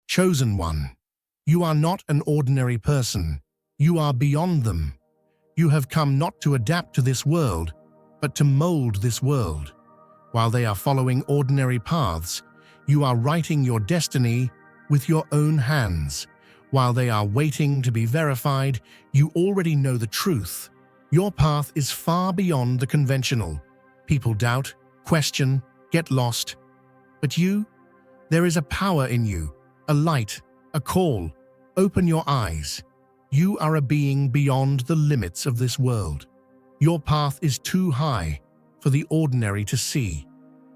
Chosen one. You are not an ordinary person. You are beyond them. You have come not to adapt to this world, but to mold this world. While they are following ordinary paths, you are writing your destiny with your own hands. While they are waiting to be verified, you already know the truth. Your path is far beyond the conventional. People doubt, question, get lost. But you, there is a power in you, a light, a call. Open your eyes. You are a being beyond the limits of this world. Your path is too high for the ordinary to see.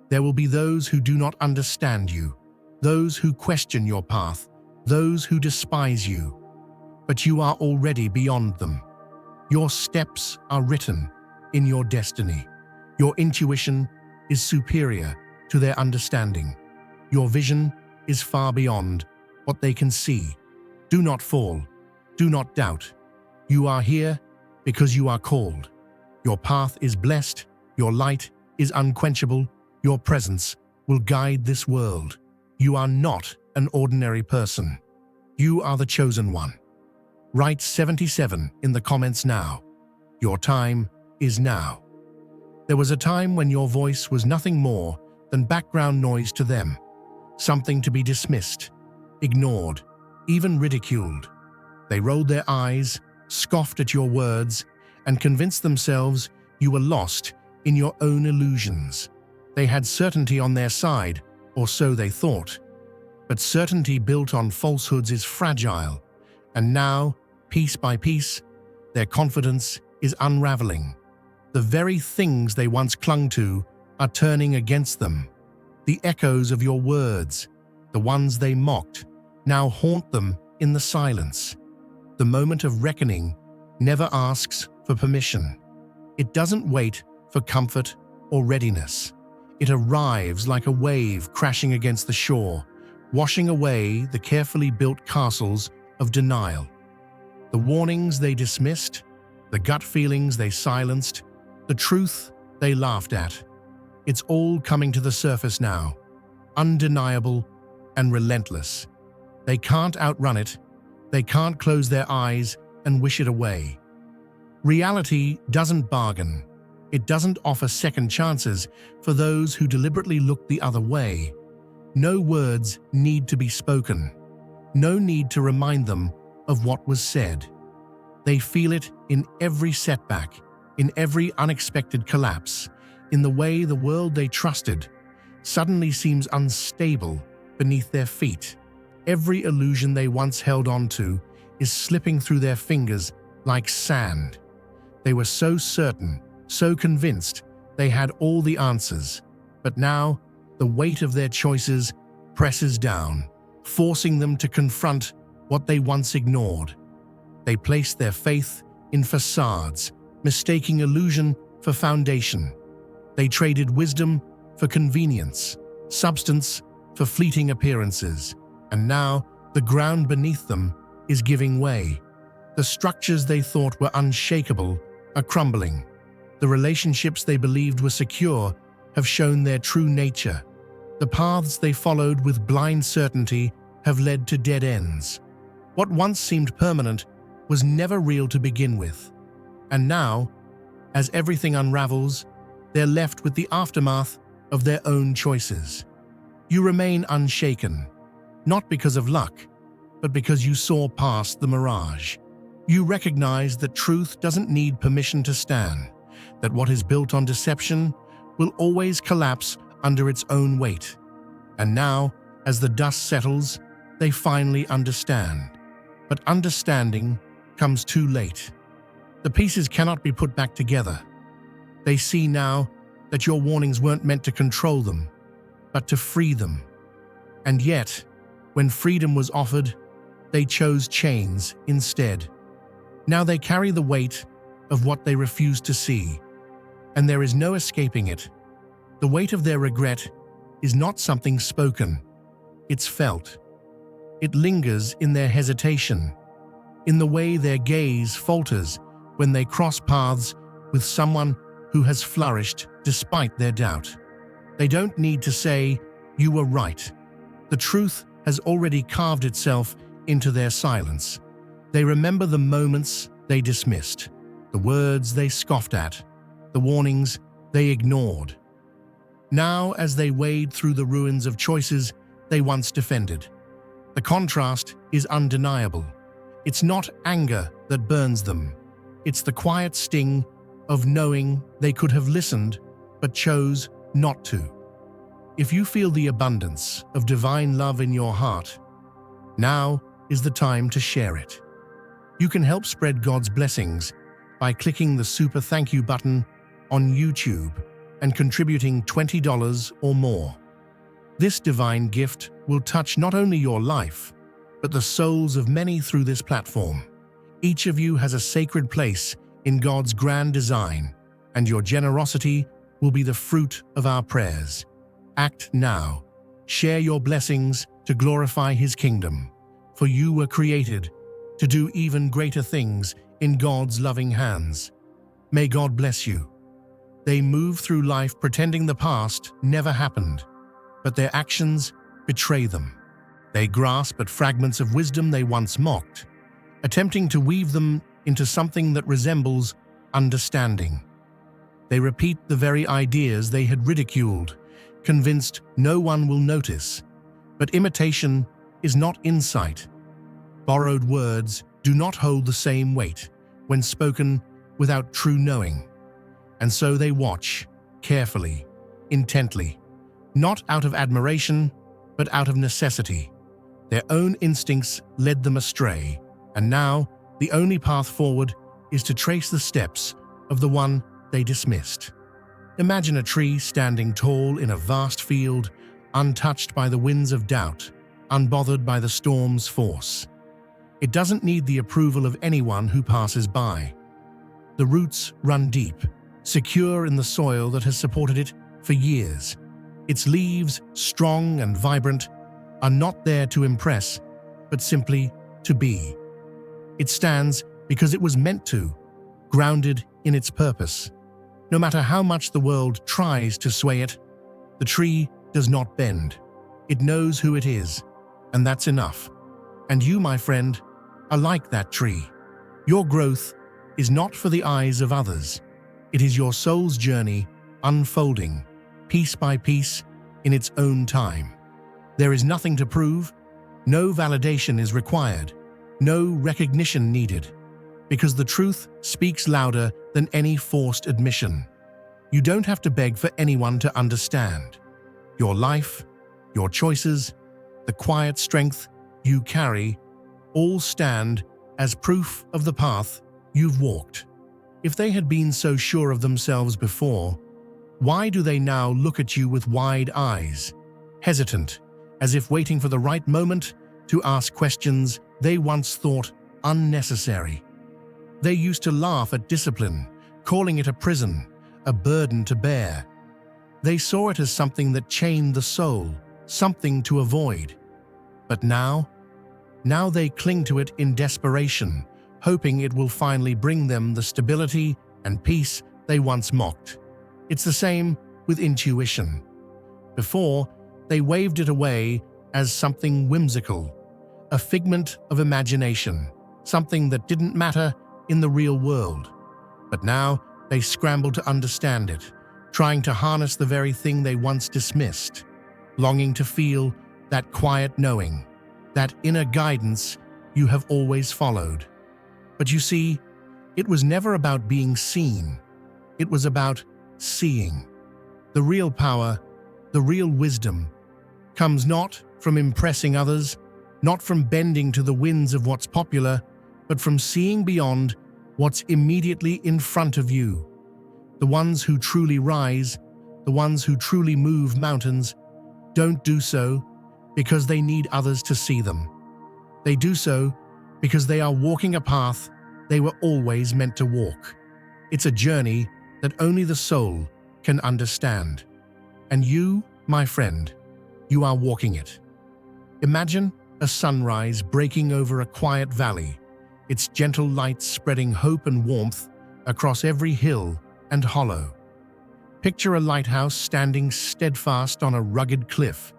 There will be those who do not understand you, those who question your path, those who despise you. But you are already beyond them. Your steps are written in your destiny. Your intuition is superior to their understanding. Your vision is far beyond what they can see. Do not fall. Do not doubt. You are here because you are called. Your path is blessed. Your light is unquenchable. Your presence will guide this world. You are not an ordinary person. You are the chosen one. Write 77 in the comments now. Your time is now. There was a time when your voice was nothing more than background noise to them, something to be dismissed, ignored, even ridiculed. They rolled their eyes, scoffed at your words, and convinced themselves you were lost in your own illusions. They had certainty on their side, or so they thought. But certainty built on falsehoods is fragile, and now, piece by piece, their confidence is unraveling. The very things they once clung to are turning against them. The echoes of your words, the ones they mocked, now haunt them in the silence. The moment of reckoning never asks for permission. It doesn't wait for comfort or readiness. It arrives like a wave crashing against the shore, washing away the carefully built castles of denial. The warnings they dismissed, the gut feelings they silenced, the truth they laughed at. It's all coming to the surface now, undeniable and relentless. They can't outrun it. They can't close their eyes and wish it away. Reality doesn't bargain. It doesn't offer second chances for those who deliberately look the other way. No words need to be spoken. No need to remind them of what was said. They feel it in every setback, in every unexpected collapse, in the way the world they trusted suddenly seems unstable beneath their feet. Every illusion they once held on to is slipping through their fingers like sand. They were so certain, so convinced they had all the answers, but now the weight of their choices presses down, forcing them to confront what they once ignored. They placed their faith in facades, mistaking illusion for foundation. They traded wisdom for convenience, substance for fleeting appearances, and now the ground beneath them is giving way. The structures they thought were unshakable are crumbling. The relationships they believed were secure have shown their true nature. The paths they followed with blind certainty have led to dead ends. What once seemed permanent was never real to begin with. And now, as everything unravels, they're left with the aftermath of their own choices. You remain unshaken, not because of luck, but because you saw past the mirage. You recognize that truth doesn't need permission to stand, that what is built on deception will always collapse under its own weight. And now, as the dust settles, they finally understand. But understanding comes too late. The pieces cannot be put back together. They see now that your warnings weren't meant to control them, but to free them. And yet, when freedom was offered, they chose chains instead. Now they carry the weight of what they refused to see, and there is no escaping it. The weight of their regret is not something spoken, it's felt. It lingers in their hesitation, in the way their gaze falters when they cross paths with someone who has flourished despite their doubt. They don't need to say, "You were right." The truth has already carved itself into their silence. They remember the moments they dismissed, the words they scoffed at, the warnings they ignored. Now, as they wade through the ruins of choices they once defended, the contrast is undeniable. It's not anger that burns them. It's the quiet sting of knowing they could have listened but chose not to. If you feel the abundance of divine love in your heart, now is the time to share it. You can help spread God's blessings by clicking the super thank you button on YouTube and contributing $20 or more. This divine gift will touch not only your life, but the souls of many through this platform. Each of you has a sacred place in God's grand design, and your generosity will be the fruit of our prayers. Act now. Share your blessings to glorify His kingdom, for you were created to do even greater things in God's loving hands. May God bless you. They move through life pretending the past never happened, but their actions betray them. They grasp at fragments of wisdom they once mocked, attempting to weave them into something that resembles understanding. They repeat the very ideas they had ridiculed, convinced no one will notice. But imitation is not insight. Borrowed words do not hold the same weight when spoken without true knowing. And so they watch, carefully, intently, not out of admiration, but out of necessity. Their own instincts led them astray, and now the only path forward is to trace the steps of the one they dismissed. Imagine a tree standing tall in a vast field, untouched by the winds of doubt, unbothered by the storm's force. It doesn't need the approval of anyone who passes by. The roots run deep, secure in the soil that has supported it for years. Its leaves, strong and vibrant, are not there to impress, but simply to be. It stands because it was meant to, grounded in its purpose. No matter how much the world tries to sway it, the tree does not bend. It knows who it is, and that's enough. And you, my friend, are like that tree. Your growth is not for the eyes of others. It is your soul's journey unfolding, piece by piece, in its own time. There is nothing to prove, no validation is required, no recognition needed, because the truth speaks louder than any forced admission. You don't have to beg for anyone to understand. Your life, your choices, the quiet strength you carry, all stand as proof of the path you've walked. If they had been so sure of themselves before, why do they now look at you with wide eyes, hesitant, as if waiting for the right moment to ask questions they once thought unnecessary? They used to laugh at discipline, calling it a prison, a burden to bear. They saw it as something that chained the soul, something to avoid. But now they cling to it in desperation, hoping it will finally bring them the stability and peace they once mocked. It's the same with intuition. Before, they waved it away as something whimsical, a figment of imagination, something that didn't matter in the real world. But now they scramble to understand it, trying to harness the very thing they once dismissed, longing to feel that quiet knowing, that inner guidance you have always followed. But you see, it was never about being seen. It was about seeing. The real power, the real wisdom, comes not from impressing others, not from bending to the winds of what's popular, but from seeing beyond what's immediately in front of you. The ones who truly rise, the ones who truly move mountains, don't do so because they need others to see them. They do so because they are walking a path they were always meant to walk. It's a journey that only the soul can understand. And you, my friend, you are walking it. Imagine a sunrise breaking over a quiet valley, its gentle light spreading hope and warmth across every hill and hollow. Picture a lighthouse standing steadfast on a rugged cliff,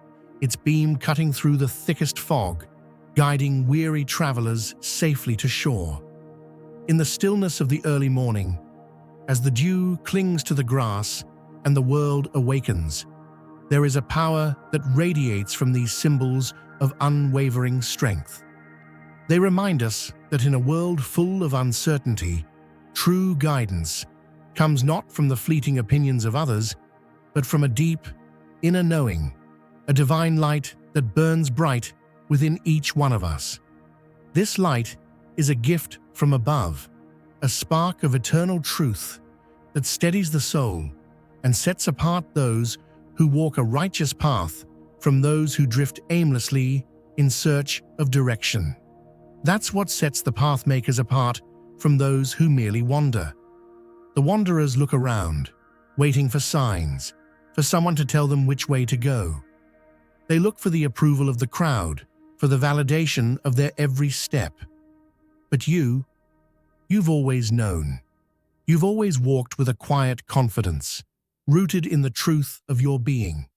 its beam cutting through the thickest fog, guiding weary travelers safely to shore. In the stillness of the early morning, as the dew clings to the grass and the world awakens, there is a power that radiates from these symbols of unwavering strength. They remind us that in a world full of uncertainty, true guidance comes not from the fleeting opinions of others, but from a deep, inner knowing, a divine light that burns bright within each one of us. This light is a gift from above, a spark of eternal truth that steadies the soul and sets apart those who walk a righteous path from those who drift aimlessly in search of direction. That's what sets the pathmakers apart from those who merely wander. The wanderers look around, waiting for signs, for someone to tell them which way to go. They look for the approval of the crowd, for the validation of their every step. But you've always known. You've always walked with a quiet confidence, rooted in the truth of your being.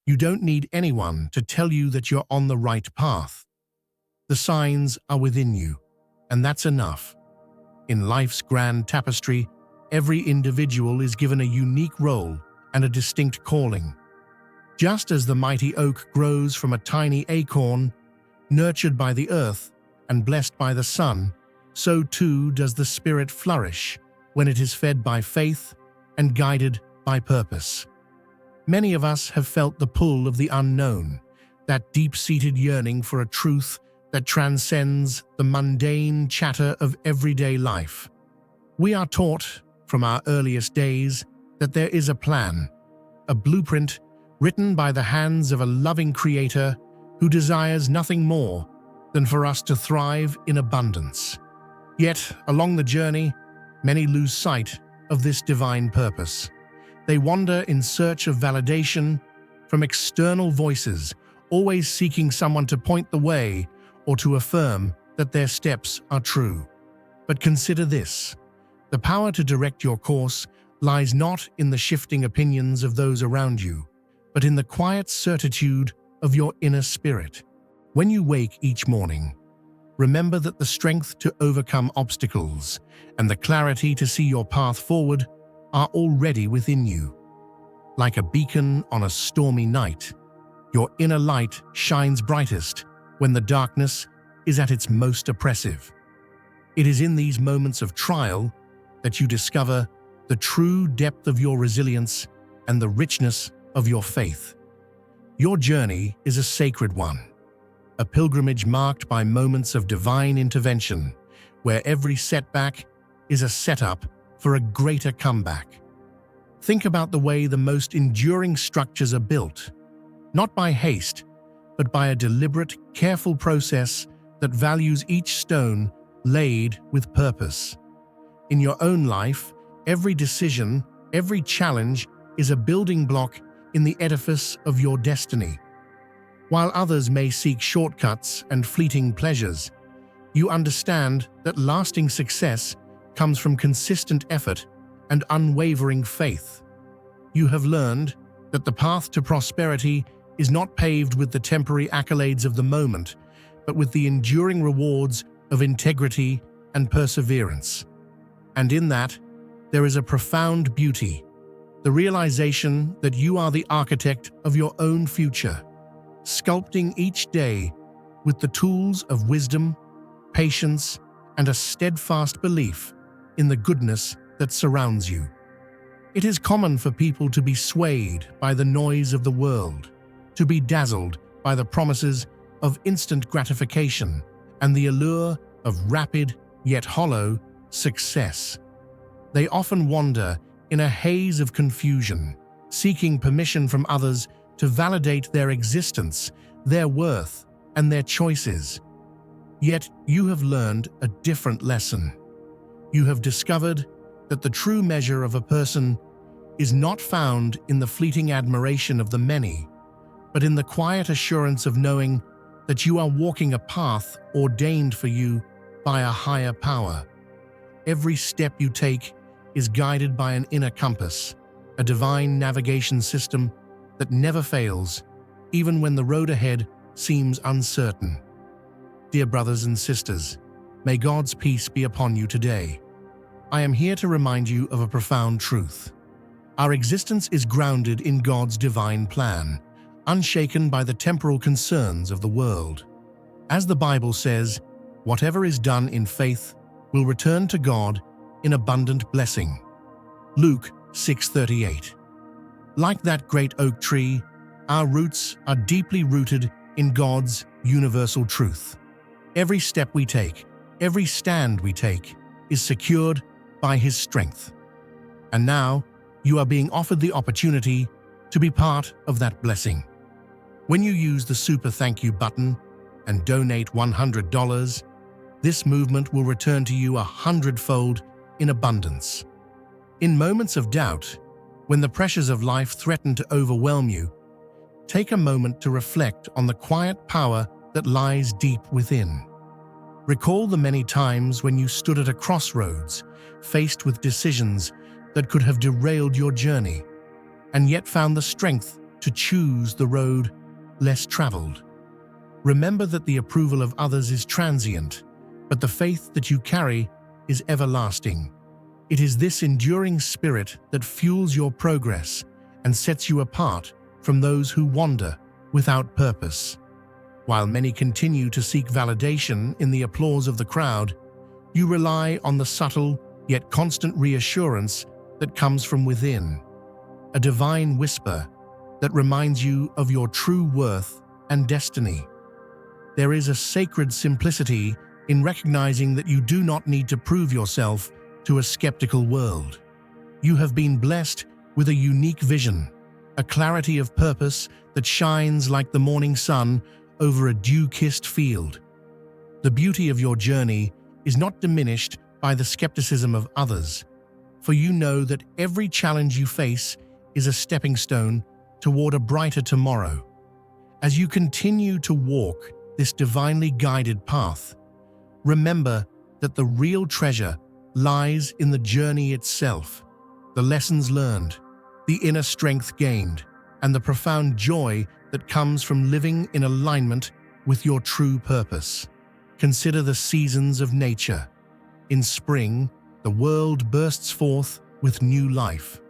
You don't need anyone to tell you that you're on the right path. The signs are within you, and that's enough. In life's grand tapestry, every individual is given a unique role and a distinct calling. Just as the mighty oak grows from a tiny acorn, nurtured by the earth and blessed by the sun, so too does the spirit flourish when it is fed by faith and guided by purpose. Many of us have felt the pull of the unknown, that deep-seated yearning for a truth that transcends the mundane chatter of everyday life. We are taught, from our earliest days, that there is a plan, a blueprint written by the hands of a loving Creator who desires nothing more than for us to thrive in abundance. Yet, along the journey, many lose sight of this divine purpose. They wander in search of validation from external voices, always seeking someone to point the way or to affirm that their steps are true. But consider this: the power to direct your course lies not in the shifting opinions of those around you, but in the quiet certitude of your inner spirit. When you wake each morning, remember that the strength to overcome obstacles and the clarity to see your path forward are already within you. Like a beacon on a stormy night, your inner light shines brightest when the darkness is at its most oppressive. It is in these moments of trial that you discover the true depth of your resilience and the richness of your faith. Your journey is a sacred one, a pilgrimage marked by moments of divine intervention, where every setback is a setup for a greater comeback. Think about the way the most enduring structures are built, not by haste, but by a deliberate, careful process that values each stone laid with purpose. In your own life, every decision, every challenge is a building block in the edifice of your destiny. While others may seek shortcuts and fleeting pleasures, you understand that lasting success comes from consistent effort and unwavering faith. You have learned that the path to prosperity is not paved with the temporary accolades of the moment, but with the enduring rewards of integrity and perseverance. And in that, there is a profound beauty, the realization that you are the architect of your own future, sculpting each day with the tools of wisdom, patience, and a steadfast belief in the goodness that surrounds you. It is common for people to be swayed by the noise of the world, to be dazzled by the promises of instant gratification and the allure of rapid yet hollow success. They often wander in a haze of confusion, seeking permission from others to validate their existence, their worth, and their choices. Yet you have learned a different lesson. You have discovered that the true measure of a person is not found in the fleeting admiration of the many, but in the quiet assurance of knowing that you are walking a path ordained for you by a higher power. Every step you take is guided by an inner compass, a divine navigation system that never fails, even when the road ahead seems uncertain. Dear brothers and sisters, may God's peace be upon you today. I am here to remind you of a profound truth. Our existence is grounded in God's divine plan, unshaken by the temporal concerns of the world. As the Bible says, whatever is done in faith will return to God in abundant blessing. Luke 6:38. Like that great oak tree, our roots are deeply rooted in God's universal truth. Every step we take, every stand we take, is secured by His strength. And now, you are being offered the opportunity to be part of that blessing. When you use the Super Thank You button and donate $100, this movement will return to you 100-fold in abundance. In moments of doubt, when the pressures of life threaten to overwhelm you, take a moment to reflect on the quiet power that lies deep within. Recall the many times when you stood at a crossroads, faced with decisions that could have derailed your journey, and yet found the strength to choose the road less traveled. Remember that the approval of others is transient, but the faith that you carry is everlasting. It is this enduring spirit that fuels your progress and sets you apart from those who wander without purpose. While many continue to seek validation in the applause of the crowd, you rely on the subtle yet constant reassurance that comes from within, a divine whisper that reminds you of your true worth and destiny. There is a sacred simplicity in recognizing that you do not need to prove yourself to a skeptical world. You have been blessed with a unique vision, a clarity of purpose that shines like the morning sun over a dew-kissed field. The beauty of your journey is not diminished by the skepticism of others, for you know that every challenge you face is a stepping stone toward a brighter tomorrow. As you continue to walk this divinely guided path, remember that the real treasure lies in the journey itself, the lessons learned, the inner strength gained, and the profound joy that comes from living in alignment with your true purpose. Consider the seasons of nature. In spring, the world bursts forth with new life.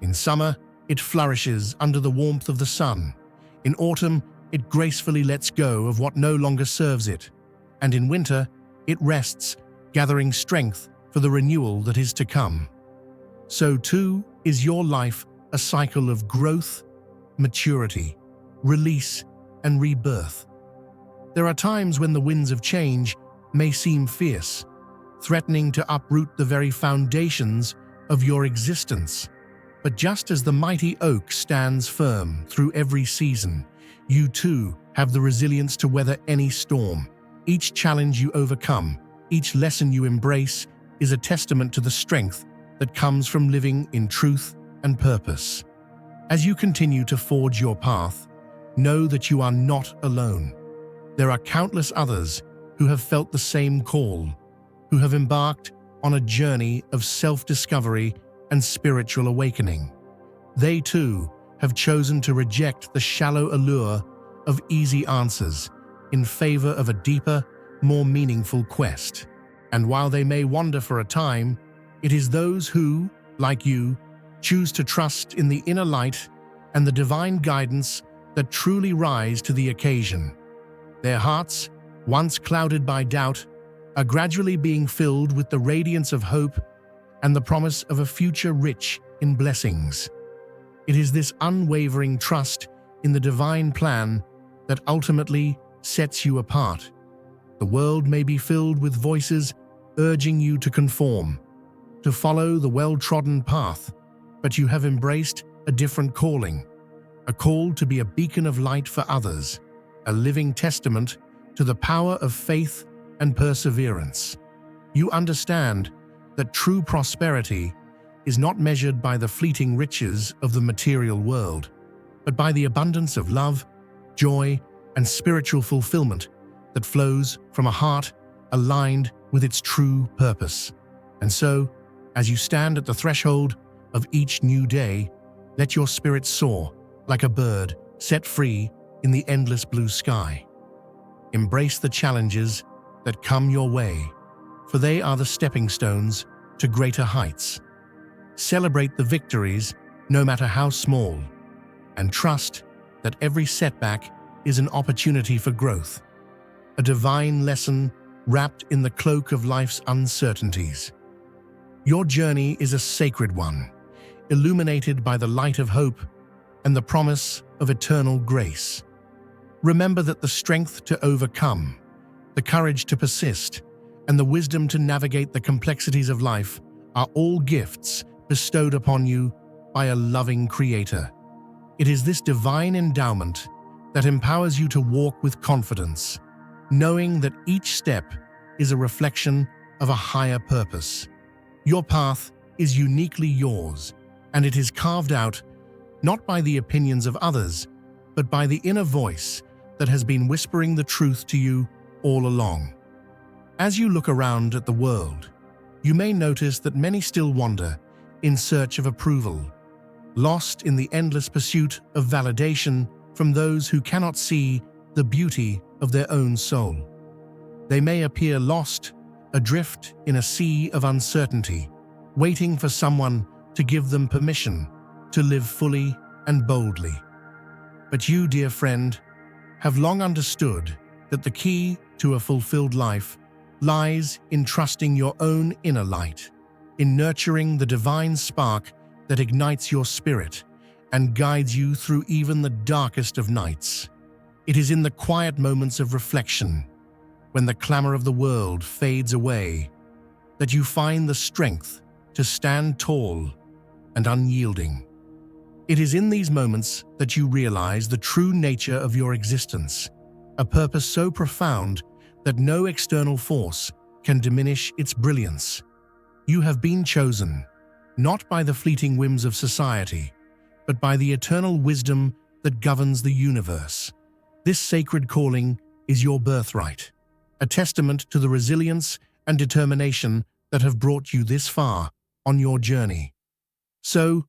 In summer, it flourishes under the warmth of the sun. In autumn, it gracefully lets go of what no longer serves it. And in winter, it rests, gathering strength for the renewal that is to come. So too is your life a cycle of growth, maturity, release, and rebirth. There are times when the winds of change may seem fierce, threatening to uproot the very foundations of your existence. But just as the mighty oak stands firm through every season, you too have the resilience to weather any storm. Each challenge you overcome, each lesson you embrace, is a testament to the strength that comes from living in truth and purpose. As you continue to forge your path, know that you are not alone. There are countless others who have felt the same call, who have embarked on a journey of self-discovery and spiritual awakening. They too have chosen to reject the shallow allure of easy answers in favor of a deeper, more meaningful quest. And while they may wander for a time, it is those who, like you, choose to trust in the inner light and the divine guidance that truly rise to the occasion. Their hearts, once clouded by doubt, are gradually being filled with the radiance of hope and the promise of a future rich in blessings. It is this unwavering trust in the divine plan that ultimately sets you apart. The world may be filled with voices urging you to conform, to follow the well-trodden path, but you have embraced a different calling, a call to be a beacon of light for others, a living testament to the power of faith and perseverance. You understand that true prosperity is not measured by the fleeting riches of the material world, but by the abundance of love, joy, and spiritual fulfillment that flows from a heart aligned with its true purpose. And so, as you stand at the threshold of each new day, let your spirit soar like a bird set free in the endless blue sky. Embrace the challenges that come your way, for they are the stepping stones to greater heights. Celebrate the victories, no matter how small, and trust that every setback is an opportunity for growth, a divine lesson wrapped in the cloak of life's uncertainties. Your journey is a sacred one, illuminated by the light of hope and the promise of eternal grace. Remember that the strength to overcome, the courage to persist, and the wisdom to navigate the complexities of life are all gifts bestowed upon you by a loving Creator. It is this divine endowment that empowers you to walk with confidence, knowing that each step is a reflection of a higher purpose. Your path is uniquely yours, and it is carved out not by the opinions of others, but by the inner voice that has been whispering the truth to you all along. As you look around at the world, you may notice that many still wander in search of approval, lost in the endless pursuit of validation from those who cannot see the beauty of their own soul. They may appear lost, adrift in a sea of uncertainty, waiting for someone to give them permission to live fully and boldly. But you, dear friend, have long understood that the key to a fulfilled life lies in trusting your own inner light, in nurturing the divine spark that ignites your spirit and guides you through even the darkest of nights. It is in the quiet moments of reflection, when the clamor of the world fades away, that you find the strength to stand tall and unyielding. It is in these moments that you realize the true nature of your existence, a purpose so profound that no external force can diminish its brilliance. You have been chosen, not by the fleeting whims of society, but by the eternal wisdom that governs the universe. This sacred calling is your birthright, a testament to the resilience and determination that have brought you this far on your journey. So,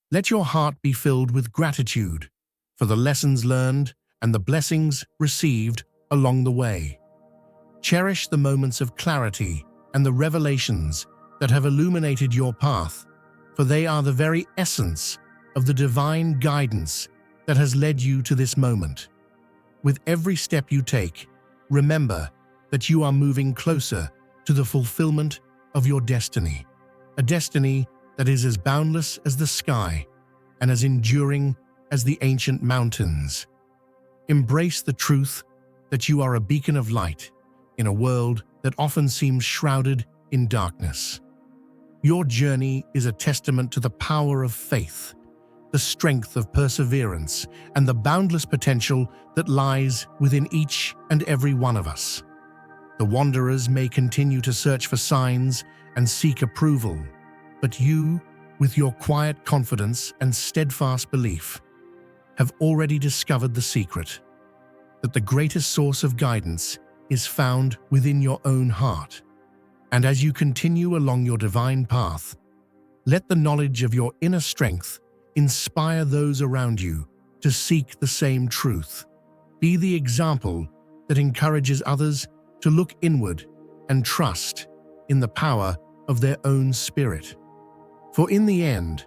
let your heart be filled with gratitude for the lessons learned and the blessings received along the way. Cherish the moments of clarity and the revelations that have illuminated your path, for they are the very essence of the divine guidance that has led you to this moment. With every step you take, remember that you are moving closer to the fulfillment of your destiny, a destiny that is as boundless as the sky and as enduring as the ancient mountains. Embrace the truth that you are a beacon of light in a world that often seems shrouded in darkness. Your journey is a testament to the power of faith, the strength of perseverance, and the boundless potential that lies within each and every one of us. The wanderers may continue to search for signs and seek approval, but you, with your quiet confidence and steadfast belief, have already discovered the secret, that the greatest source of guidance is found within your own heart. And as you continue along your divine path, let the knowledge of your inner strength inspire those around you to seek the same truth. Be the example that encourages others to look inward and trust in the power of their own spirit. For in the end,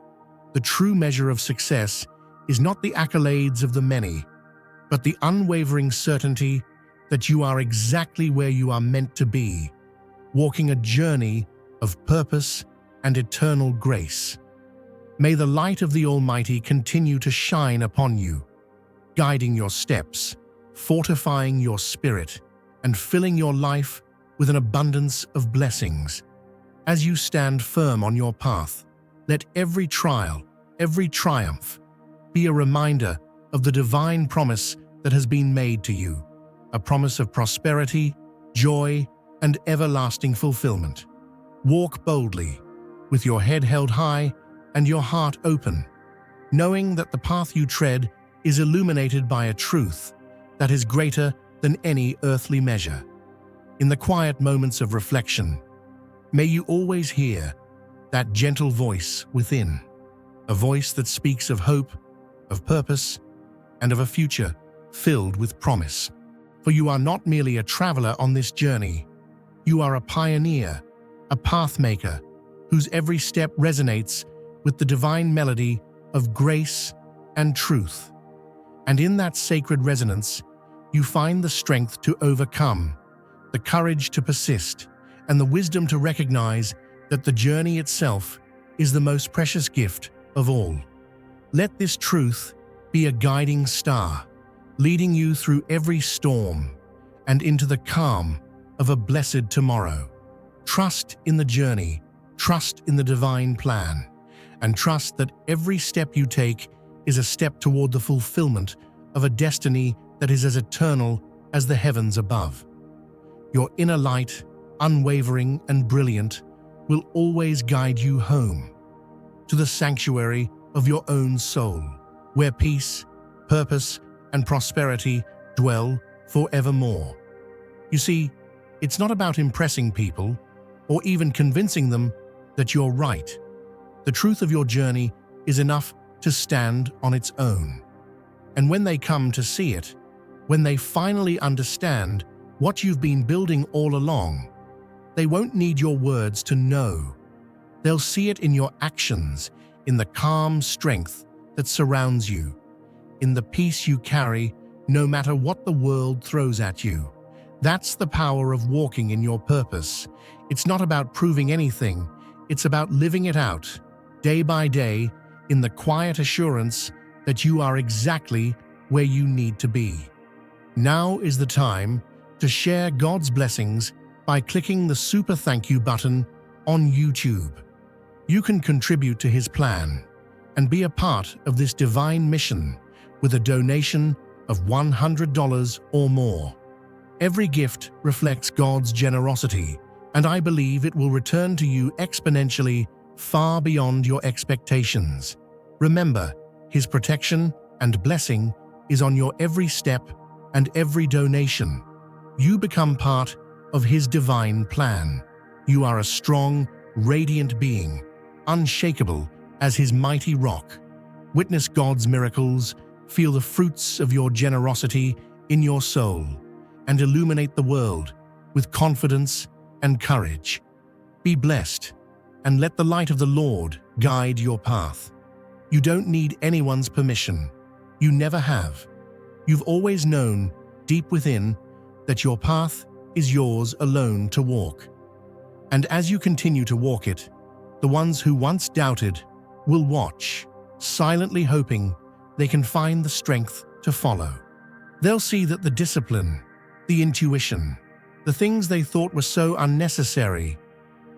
the true measure of success is not the accolades of the many, but the unwavering certainty that you are exactly where you are meant to be, walking a journey of purpose and eternal grace. May the light of the Almighty continue to shine upon you, guiding your steps, fortifying your spirit, and filling your life with an abundance of blessings. As you stand firm on your path, let every trial, every triumph, be a reminder of the divine promise that has been made to you, a promise of prosperity, joy, and everlasting fulfillment. Walk boldly, with your head held high and your heart open, knowing that the path you tread is illuminated by a truth that is greater than any earthly measure. In the quiet moments of reflection, may you always hear that gentle voice within, a voice that speaks of hope, of purpose, and of a future filled with promise. For you are not merely a traveler on this journey. You are a pioneer, a pathmaker, whose every step resonates with the divine melody of grace and truth. And in that sacred resonance, you find the strength to overcome, the courage to persist, and the wisdom to recognize that the journey itself is the most precious gift of all. Let this truth be a guiding star, leading you through every storm and into the calm of a blessed tomorrow. Trust in the journey, trust in the divine plan, and trust that every step you take is a step toward the fulfillment of a destiny that is as eternal as the heavens above. Your inner light, unwavering and brilliant, will always guide you home, to the sanctuary of your own soul, where peace, purpose, and prosperity dwell forevermore. You see, it's not about impressing people or even convincing them that you're right. The truth of your journey is enough to stand on its own. And when they come to see it, when they finally understand what you've been building all along, they won't need your words to know. They'll see it in your actions, in the calm strength that surrounds you, in the peace you carry no matter what the world throws at you. That's the power of walking in your purpose. It's not about proving anything, it's about living it out, day by day, in the quiet assurance that you are exactly where you need to be. Now is the time to share God's blessings by clicking the super thank you button on YouTube. You can contribute to His plan and be a part of this divine mission with a donation of $100 or more. Every gift reflects God's generosity, and I believe it will return to you exponentially far beyond your expectations. Remember, His protection and blessing is on your every step and every donation. You become part of His divine plan. You are a strong, radiant being, unshakable as His mighty rock. Witness God's miracles, feel the fruits of your generosity in your soul, and illuminate the world with confidence and courage. Be blessed, and let the light of the Lord guide your path. You don't need anyone's permission. You never have. You've always known, deep within, that your path is yours alone to walk. And as you continue to walk it, the ones who once doubted will watch, silently hoping they can find the strength to follow. They'll see that the discipline, the intuition, the things they thought were so unnecessary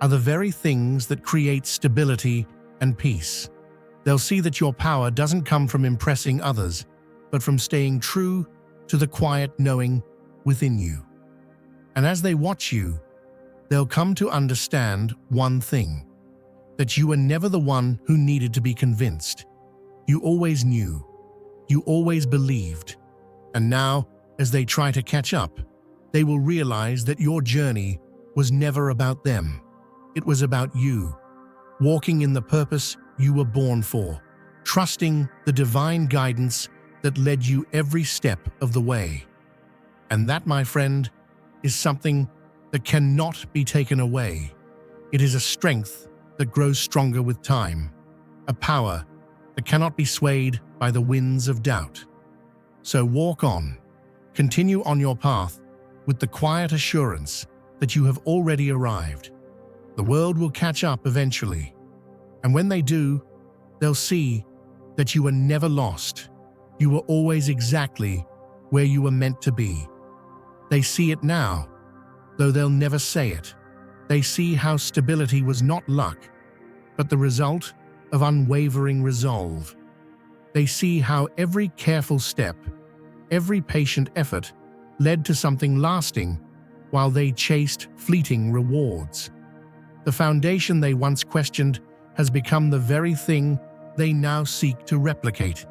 are the very things that create stability and peace. They'll see that your power doesn't come from impressing others, but from staying true to the quiet knowing within you. And as they watch you, they'll come to understand one thing: that you were never the one who needed to be convinced. You always knew. You always believed. And now, as they try to catch up, they will realize that your journey was never about them. It was about you, walking in the purpose you were born for, trusting the divine guidance that led you every step of the way. And that, my friend, is something that cannot be taken away. It is a strength that grows stronger with time, a power that cannot be swayed by the winds of doubt. So walk on, continue on your path with the quiet assurance that you have already arrived. The world will catch up eventually, and when they do, they'll see that you were never lost. You were always exactly where you were meant to be. They see it now, though they'll never say it. They see how stability was not luck, but the result of unwavering resolve. They see how every careful step, every patient effort led to something lasting while they chased fleeting rewards. The foundation they once questioned has become the very thing they now seek to replicate.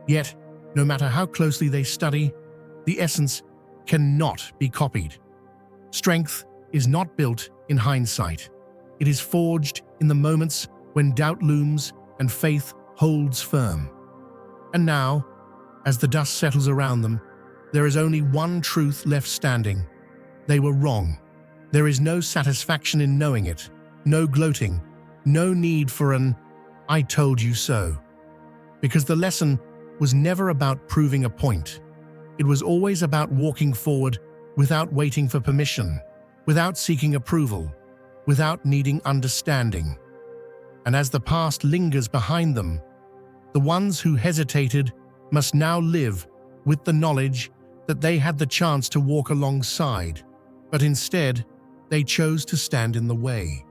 Yet, no matter how closely they study, the essence cannot be copied. Strength is not built in hindsight. It is forged in the moments when doubt looms and faith holds firm. And now, as the dust settles around them, There is only one truth left standing. They were wrong. There is no satisfaction in knowing it, no gloating, no need for an "I told you so." Because the lesson was never about proving a point. It was always about walking forward without waiting for permission, without seeking approval, without needing understanding. And as the past lingers behind them, the ones who hesitated must now live with the knowledge that they had the chance to walk alongside, but instead, they chose to stand in the way.